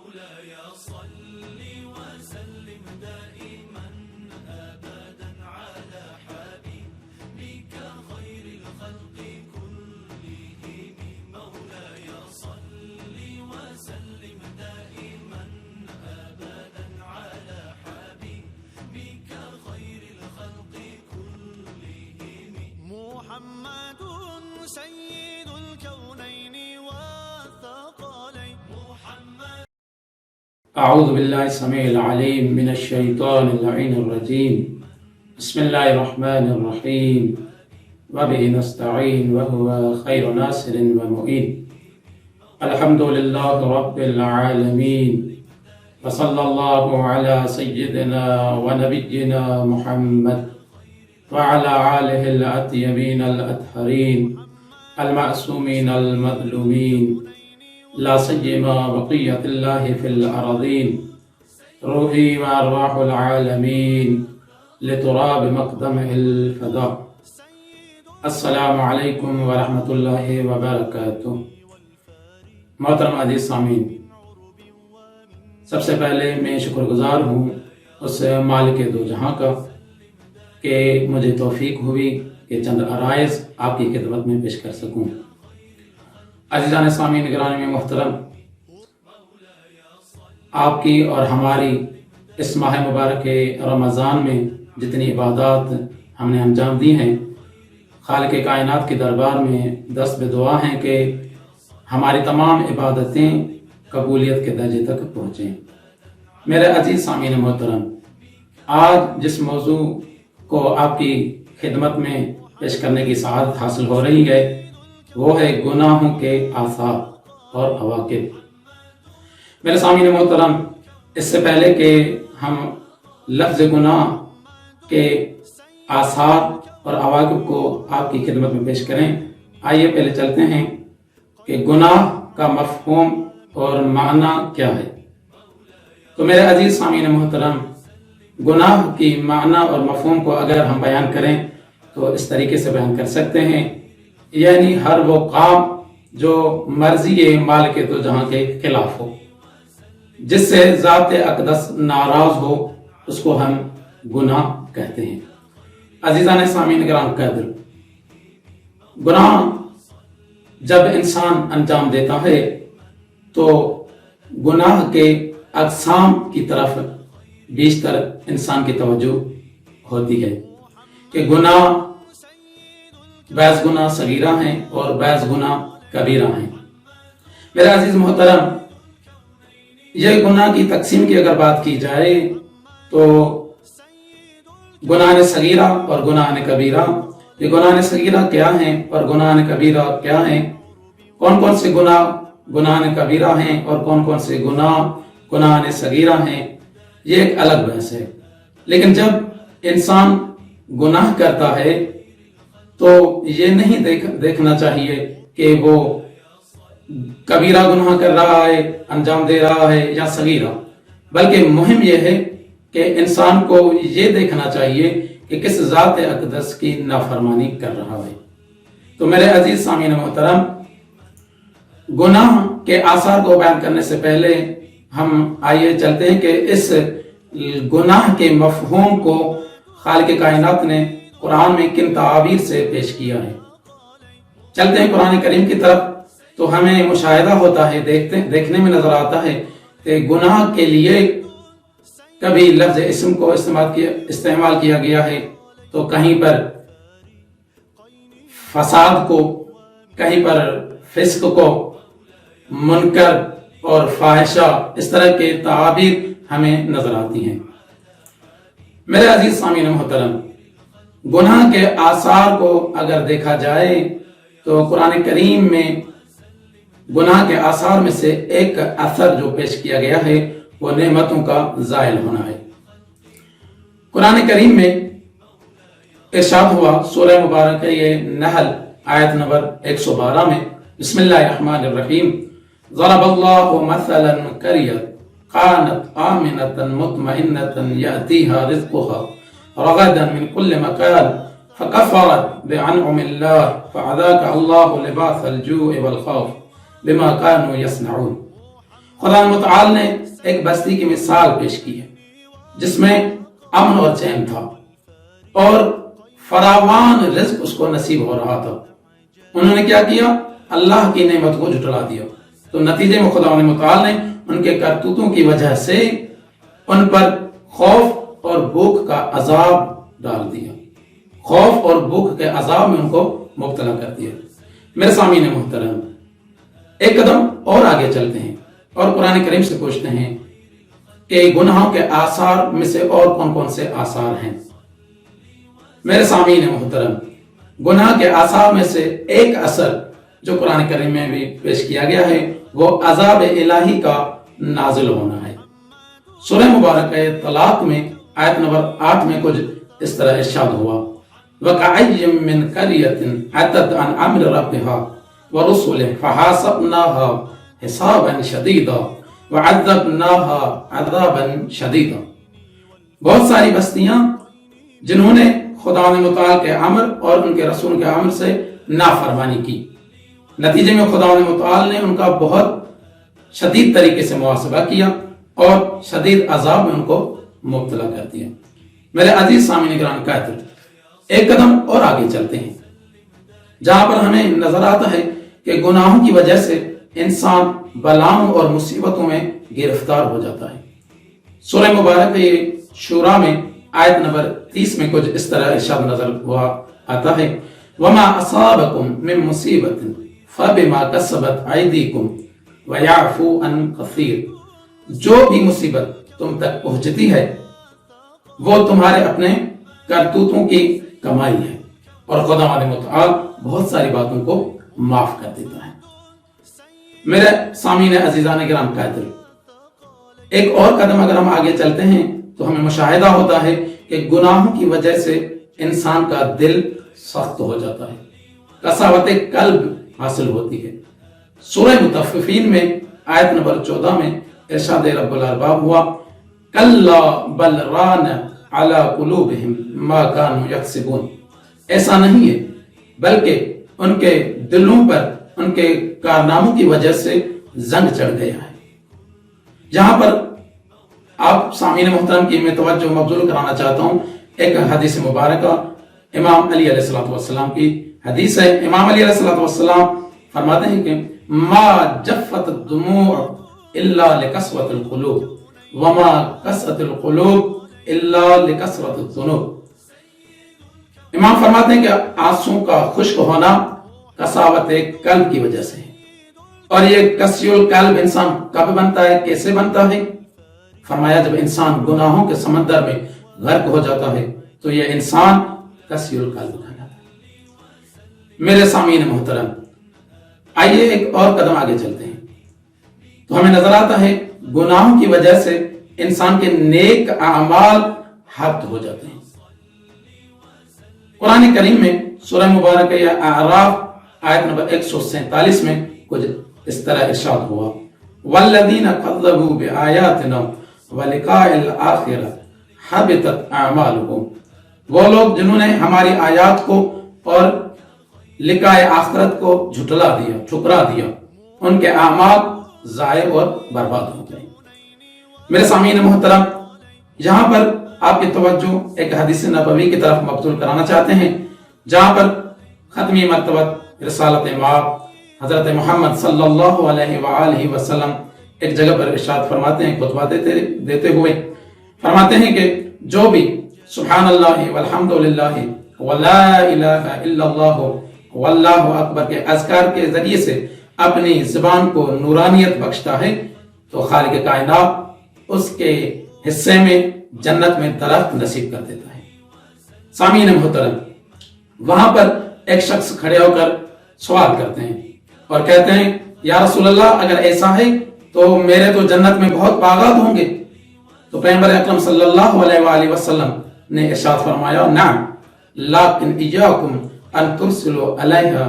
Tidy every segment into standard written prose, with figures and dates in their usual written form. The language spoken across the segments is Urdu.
مولاي صل وسلم دائما أبدا على حبيبك خير الخلق كلهم مولاي صل وسلم دائما أبدا على حبيبك خير الخلق كلهم محمد سيد الكونين والثقلين محمد. أعوذ بالله السميع العليم من الشيطان اللعين الرجيم. بسم الله الرحمن الرحيم. وبه نستعين وهو خير ناصر ومؤين. الحمد لله رب العالمين. وصلى الله على سيدنا ونبينا محمد وعلى آله الأطيبين الأطهرين المعصومين المظلومين لا سيما بقية الله في الأراضين روحي وأرواح العالمين لتراب مقدمه الفداء. السلام علیکم ورحمۃ اللہ وبرکاتہ. محترم عزیز سامعین، سب سے پہلے میں شکر گزار ہوں اس مالک دو جہاں کا کہ مجھے توفیق ہوئی کہ چند عرائض آپ کی خدمت میں پیش کر سکوں. عزیزان سامعین گرامی محترم، آپ کی اور ہماری اس ماہ مبارک رمضان میں جتنی عبادات ہم نے انجام دی ہیں، خالق کائنات کے دربار میں دست بدعا ہیں کہ ہماری تمام عبادتیں قبولیت کے درجے تک پہنچیں. میرے عزیز سامعین محترم، آج جس موضوع کو آپ کی خدمت میں پیش کرنے کی سعادت حاصل ہو رہی ہے وہ ہے گناہوں کے آثار اور عواقب. میرے سامعین محترم، اس سے پہلے کہ ہم لفظ گناہ کے آثار اور عواقب کو آپ کی خدمت میں پیش کریں، آئیے پہلے چلتے ہیں کہ گناہ کا مفہوم اور معنی کیا ہے. تو میرے عزیز سامعین محترم، گناہ کی معنی اور مفہوم کو اگر ہم بیان کریں تو اس طریقے سے بیان کر سکتے ہیں، یعنی ہر وہ کام جو مرضی مالک دو جہاں کے خلاف ہو، جس سے ذات اقدس ناراض ہو، اس کو ہم گناہ کہتے ہیں. عزیزان سامعین گرامی قدر، گناہ جب انسان انجام دیتا ہے تو گناہ کے اقسام کی طرف بیشتر انسان کی توجہ ہوتی ہے کہ گناہ بعض گناہ صغیرہ ہیں اور بعض گناہ کبیرہ ہیں. میرا عزیز محترم، یہ گناہ کی تقسیم کی اگر بات کی جائے تو گناہ صغیرہ اور گناہ کبیرہ، یہ گناہ صغیرہ کیا ہیں اور گناہ کبیرہ کیا ہیں، کون کون سے گناہ کبیرہ ہیں اور کون کون سے گناہ صغیرہ ہیں، یہ ایک الگ بحث ہے. لیکن جب انسان گناہ کرتا ہے تو یہ نہیں دیکھنا چاہیے کہ وہ کبیرہ گناہ کر رہا ہے، انجام دے رہا ہے یا صغیرہ، بلکہ مہم یہ ہے کہ انسان کو یہ دیکھنا چاہیے کہ کس ذات اقدس کی نافرمانی کر رہا ہے. تو میرے عزیز سامعین محترم، گناہ کے آثار کو بیان کرنے سے پہلے ہم آئیے چلتے ہیں کہ اس گناہ کے مفہوم کو خالق کائنات نے قرآن میں کن تعابیر سے پیش کیا ہے. چلتے ہیں قرآن کریم کی طرف تو ہمیں مشاہدہ ہوتا ہے، دیکھنے میں نظر آتا ہے کہ گناہ کے لیے کبھی لفظ اسم کو استعمال کیا گیا ہے تو کہیں پر فساد کو، کہیں پر فسق کو، منکر اور فاحشہ، اس طرح کے تعابیر ہمیں نظر آتی ہیں. میرے عزیز سامعین محترم، گناہ کے آثار کو اگر دیکھا جائے تو قرآن کریم میں گناہ کے آثار میں سے ایک اثر جو پیش کیا گیا ہے وہ نعمتوں کا زائل ہونا ہے. قرآن کریم میں ارشاد ہوا، سورہ مبارک یہ نحل آیت نمبر 112 میں، بسم اللہ الرحمن الرحیم، ضرب اللہ مثلا قریۃ كانت آمنة مطمئنة يأتيها رزقها رغدا من كل مكان فكفرت بأنعم الله فأذاقها الله لباس الجوع والخوف بما كانوا يصنعون. خدا متعال نے ایک بستی کی مثال پیش کی ہے جس میں امن اور چین تھا اور فراوان رزق اس کو نصیب ہو رہا تھا. انہوں نے کیا کیا؟ اللہ کی نعمت کو جھٹلا دیا. تو نتیجے میں خدا متعال نے ان کے کرتوتوں کی وجہ سے ان پر خوف اور بھوک کا عذاب ڈال دیا. خوف اور بھوک کے عذاب میں ان کو مبتلا کر دیا. میرے سامعین محترم، ایک قدم اور آگے چلتے ہیں اور قرآن کریم سے پوچھتے ہیں کہ گناہوں کے آثار میں سے اور کون کون سے آثار ہیں. میرے سامعین محترم، گناہ کے آثار میں سے ایک اثر جو قرآن کریم میں بھی پیش کیا گیا ہے وہ عذاب الہی کا نازل ہونا ہے. سورہ مبارک طلاق میں آیت نمبر 8 میں کچھ اس طرح ارشاد ہوا: وَكَأَيٍّ مِّن قَرْيَةٍ عَتَتْ عَنْ أَمْرِ رَبِّهَا وَرُسُلِهِ فَحَاسَبْنَاهَا حِسَابًا شَدِيدًا وَعَذَّبْنَاهَا عَذَابًا شَدِيدًا. بہت ساری بستیاں جنہوں نے خدا متعال کے امر اور ان کے رسول کے امر سے نافرمانی کی، نتیجے میں خدا متعال نے ان کا بہت شدید طریقے سے محاسبہ کیا اور شدید عذاب میں ان کو مبتلا کر دیا. میرے عزیز سامعین گرامی قادر، ایک قدم اور آگے چلتے ہیں جہاں پر ہمیں نظر آتا ہے کہ گناہوں کی وجہ سے انسان بلاؤں اور مصیبتوں میں گرفتار ہو جاتا ہے. سورہ مبارک شورا میں آیت نمبر 30 میں کچھ اس طرح ارشاد نظر ہوا آتا ہے: وما اصابکم من مصیبت فبما کسبت ایدیکم ویعفو عن کثیر. جو بھی مصیبت تم تک پہنچتی ہے وہ تمہارے اپنے کرتوتوں کی کمائی ہے اور خدا متعال بہت ساری باتوں کو معاف کر دیتا ہے. میرے سامعین عزیزان کرام قادر، ایک اور قدم اگر ہم آگے چلتے ہیں تو ہمیں مشاہدہ ہوتا ہے کہ گناہوں کی وجہ سے انسان کا دل سخت ہو جاتا ہے، قساوت قلب حاصل ہوتی ہے. سورہ مطففین میں آیت نمبر 14 میں ارشاد رب الارباب ہوا: کلا بل ران علی قلوبہم ما کانوا یکسبون. ایسا نہیں ہے بلکہ ان کے دلوں پر ان کے کارناموں کی وجہ سے زنگ چڑھ گیا ہے. جہاں پر آپ سامعین محترم کی میں توجہ مبذول کرانا چاہتا ہوں، ایک حدیث مبارکہ امام علی علیہ السلام کی حدیث ہے. امام علی علیہ السلام فرماتے ہیں کہ ما جفت الدموع الا لکثرت القلوب وما کثرت القلوب الا لکثرت الذنوب. امام فرماتے ہیں کہ آنسوں کا خشک ہونا قساوت قلب کی وجہ سے ہے. اور یہ قسی القلب انسان کب بنتا ہے، کیسے بنتا ہے؟ فرمایا جب انسان گناہوں کے سمندر میں غرق ہو جاتا ہے تو یہ انسان قسی القلب بن جاتا ہے. میرے سامعین محترم، آئیے ایک اور قدم آگے چلتے ہیں تو ہمیں نظر آتا ہے گناہوں کی وجہ سے انسان کے نیک اعمال حبط ہو جاتے ہیں. قرآن کریم میں سورہ مبارکہ اعراف آیت نمبر 147 میں کچھ اس طرح ارشاد ہوا: والذین کذبوا بآیاتنا ولقاء الآخرہ حبطت اعمالهم. وہ لوگ جنہوں نے ہماری آیات کو اور لقاء آخرت کو جھٹلا دیا، ٹھکرا دیا، ان کے اعمال ضائع اور برباد ہو گئے. میرے سامعین محترم، یہاں پر آپ کی توجہ ایک حدیث نبوی کی طرف مبذول کرانا چاہتے ہیں جہاں پر ختمی مرتبہ رسالت مآب حضرت محمد صلی اللہ علیہ وآلہ وسلم ایک جگہ پر ارشاد فرماتے ہیں، خطبہ دیتے ہوئے فرماتے ہیں کہ جو بھی سبحان اللہ والحمد للہ ولا الہ الا اللہ واللہ اکبر کے اذکار کے ذریعے سے اپنی زبان کو نورانیت بخشتا ہے تو خالق کائنات اس کے حصے میں جنت میں درخت نصیب کر دیتا ہے. سامعین محترم، وہاں پر ایک شخص کھڑے ہو کر سوال کرتے ہیں اور کہتے ہیں یا رسول اللہ اگر ایسا ہے تو میرے تو جنت میں بہت باغات ہوں گے. تو پیغمبر اکرم صلی اللہ علیہ وآلہ وسلم نے ارشاد فرمایا نعم لیکن ایاکم ان ترسلوا علیہا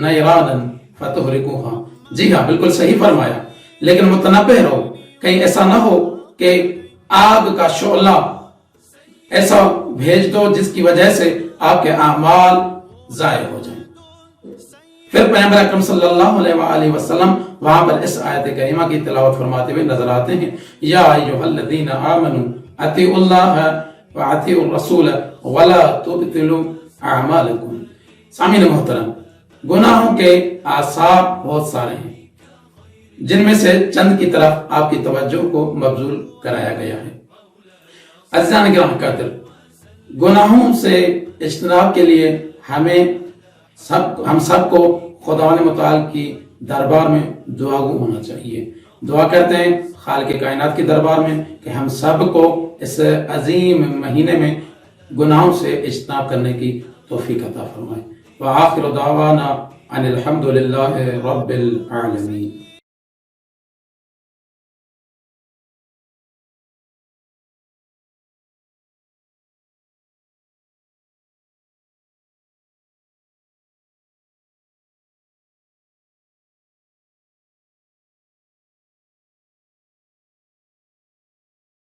نیرانا فتحرقوها. جی ہاں، بالکل صحیح فرمایا، لیکن متنبہ رہو کہیں ایسا نہ ہو کہ آگ کا شعلہ ایسا بھیج دو جس کی وجہ سے آپ کے اعمال ضائع ہو جائیں. پھر پیغمبر اکرم صلی اللہ علیہ وآلہ وسلم وہاں پر اس آیت کریمہ کی تلاوت فرماتے ہوئے نظر آتے ہیں، یا ایھا الذین آمنوا اطیعوا اللہ واطیعوا الرسول ولا تبطلوا اعمالکم۔ سامعین محترم، گناہوں کے آثار بہت سارے ہیں، جن میں سے چند کی طرف آپ کی توجہ کو مبذول کرایا گیا ہے۔ عزیزان گرامی قدر، گناہوں سے اجتناب کے لیے ہم سب کو خداوند متعال کی دربار میں دعاگو ہونا چاہیے۔ دعا کرتے ہیں خالق کائنات کی دربار میں کہ ہم سب کو اس عظیم مہینے میں گناہوں سے اجتناب کرنے کی توفیق عطا فرمائے۔ وآخر دعوانا ان الحمد للہ رب العالمین۔